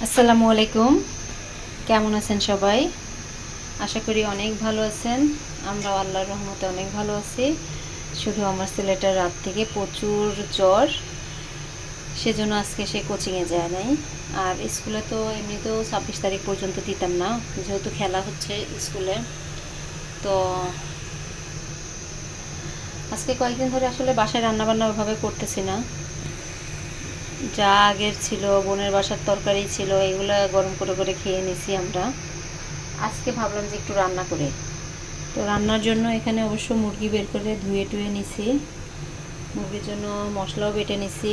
আসসালামু আলাইকুম। কেমন আছেন সবাই? আশা করি অনেক ভালো আছেন। আমরাও আল্লাহর রহমতে অনেক ভালো আছি। শুধু আমার ছেলেটার রাত থেকে প্রচুর জ্বর, সেজন্য আজকে সে কোচিংয়ে যায় নাই। আর স্কুলে তো এমনিতেও 26 তারিখ পর্যন্ত দিতাম না, যেহেতু খেলা হচ্ছে স্কুলে। তো আজকে কয়েকদিন ধরে আসলে বাসায় রান্নাবান্না ওইভাবে করতেছি না। যা আগের ছিল, বোনের বাসার তরকারি ছিল, এগুলো গরম করে করে খেয়ে নিছি আমরা। আজকে ভাবলাম যে একটু রান্না করি। তো রান্নার জন্য এখানে অবশ্য মুরগি বের করে ধুয়ে টুয়ে নিছি। মুরগির জন্য মশলাও বেটে নিছি,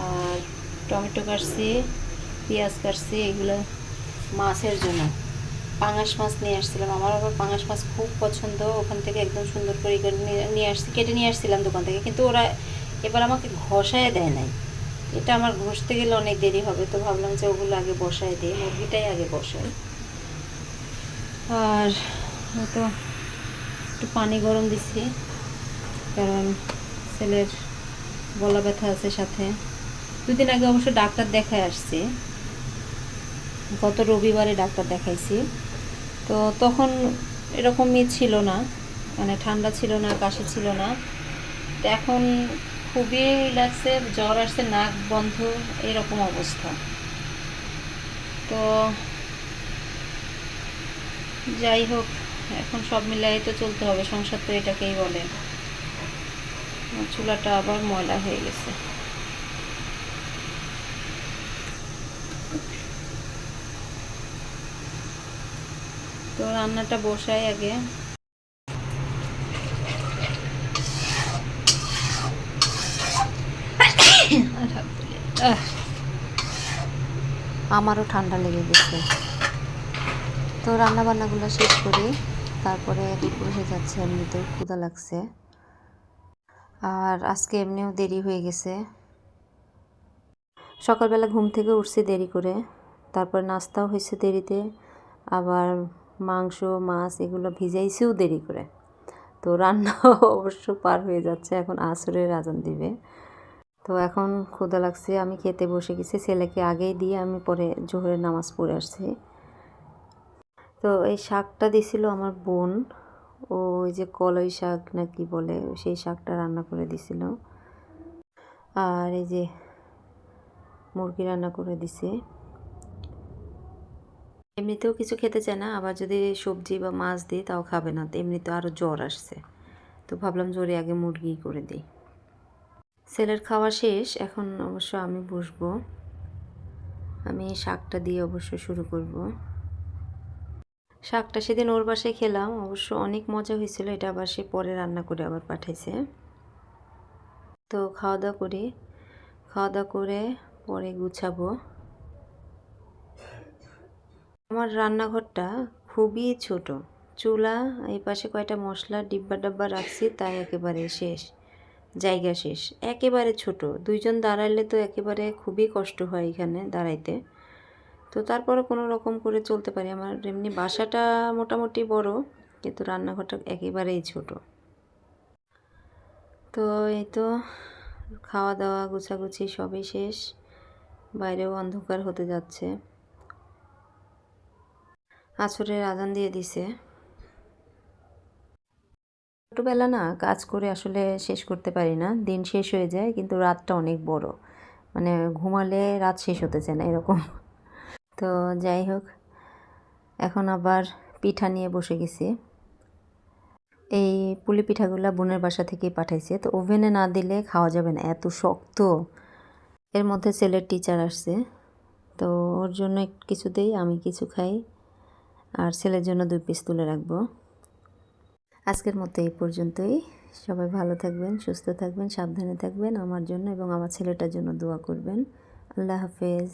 আর টমেটো কাটছি, পেঁয়াজ কাটছি। এগুলো মাছের জন্য পাঙাশ মাছ নিয়ে আসছিলাম। আমার আবার পাঙাশ মাছ খুব পছন্দ। ওখান থেকে একদম সুন্দর করে নিয়ে আসছি, কেটে নিয়ে আসছিলাম দোকান থেকে, কিন্তু ওরা এবার আমাকে ঘষায় দেয় নাই। এটা আমার ঘষতে গেলে অনেক দেরি হবে, তো ভাবলাম যে ওগুলো আগে বসায় দিই, মুরগিটাই আগে বসাই। আর তো একটু পানি গরম দিচ্ছি, কারণ ছেলের গলা ব্যথা আছে সাথে। দুদিন আগে অবশ্য ডাক্তার দেখায় আসছি, গত রবিবারে ডাক্তার দেখাইছি। তো তখন এরকমই ছিল না, মানে ঠান্ডা ছিল না, কাশি ছিল না। তো এখন খুবই লাগছে, জ্বর আসছে, নাক বন্ধ, এরকম অবস্থা। তো যাই হোক, এখন সব মিলাই তো চলতে হবে, সংসার তো এটাকেই বলে। চুলাটা আবার ময়লা হয়ে গেছে। তো রান্নাটা বসাই আগে। আমারও ঠান্ডা লেগে গেছে। তো রান্না বান্নাগুলো শেষ করি, তারপরে দুপুর হয়ে যাচ্ছে, এমনিতেও ক্ষুধা লাগছে। আর আজকে এমনিও দেরি হয়ে গেছে। সকালবেলা ঘুম থেকে উঠছি দেরি করে, তারপর নাস্তাও হয়েছে দেরিতে, আবার মাংস মাছ এগুলো ভিজাইছেও দেরি করে। তো রান্নাও অবশ্য পার হয়ে যাচ্ছে, এখন আসরের আজান দিবে। তো এখন ক্ষুধা লাগছে, আমি খেতে বসে গেছি। ছেলেকে আগেই দিয়ে আমি পরে জোহরের নামাজ পড়ে আসছি। তো এই শাকটা দিছিল আমার বোন, ওই যে কলই শাক না কি বলে, সেই শাকটা রান্না করে দিছিল। আর এই যে মুরগি রান্না করে দিছে। এমনিতেও কিছু খেতে চায় না, আবার যদি সবজি বা মাছ দিই তাও খাবে না। তো এমনিতে আরও জ্বর আসছে, তো ভাবলাম জোরে আগে মুরগি করে দিই। ছেলের খাওয়া শেষ, এখন অবশ্য আমি বসবো। আমি শাকটা দিয়ে অবশ্য শুরু করব। শাকটা সেদিন ওর বাসায় খেলাম, অবশ্য অনেক মজা হয়েছিল। এটা আবার সে পরে রান্না করে আবার পাঠাইছে। তো খাওয়া দাওয়া করি, খাওয়া দাওয়া করে পরে গুছাবো। আমার রান্নাঘরটা খুবই ছোট, চুলা, এই পাশে কয়টা মশলার ডিব্বা ডাব্বা রাখছি, তাই একেবারে শেষ, জায়গা শেষ, একেবারে ছোট। দুইজন দাঁড়াইলে তো একেবারে খুবই কষ্ট হয় এখানে দাঁড়াইতে। তো তারপরে কোনো রকম করে চলতে পারি। আমার এমনি বাসাটা মোটামুটি বড়, কিন্তু রান্নাঘরটা একেবারেই ছোট। তো এই তো খাওয়া দাওয়া গুছাগুছি সবই শেষ, বাইরেও অন্ধকার হতে যাচ্ছে। আসরের আজান দিয়ে দিছে। ছোটোবেলা না কাজ করে আসলে শেষ করতে পারি না, দিন শেষ হয়ে যায়, কিন্তু রাতটা অনেক বড়, মানে ঘুমালে রাত শেষ হতে চায় না এরকম। তো যাই হোক, এখন আবার পিঠা নিয়ে বসে গেছি। এই পুলি পিঠাগুলা বোনের বাসা থেকেই পাঠাইছে, তো ওভেনে না দিলে খাওয়া যাবে না, এত শক্ত। এর মধ্যে ছেলের টিচার আসছে, তো ওর জন্য কিছু দেই, আমি কিছু খাই, আর ছেলের জন্য 2 পিস তুলে রাখবো। আজকের মতো এই পর্যন্তই। সবাই ভালো থাকবেন, সুস্থ থাকবেন, সাবধানে থাকবেন। আমার জন্য এবং আমার ছেলেটার জন্য দোয়া করবেন। আল্লাহ হাফেজ।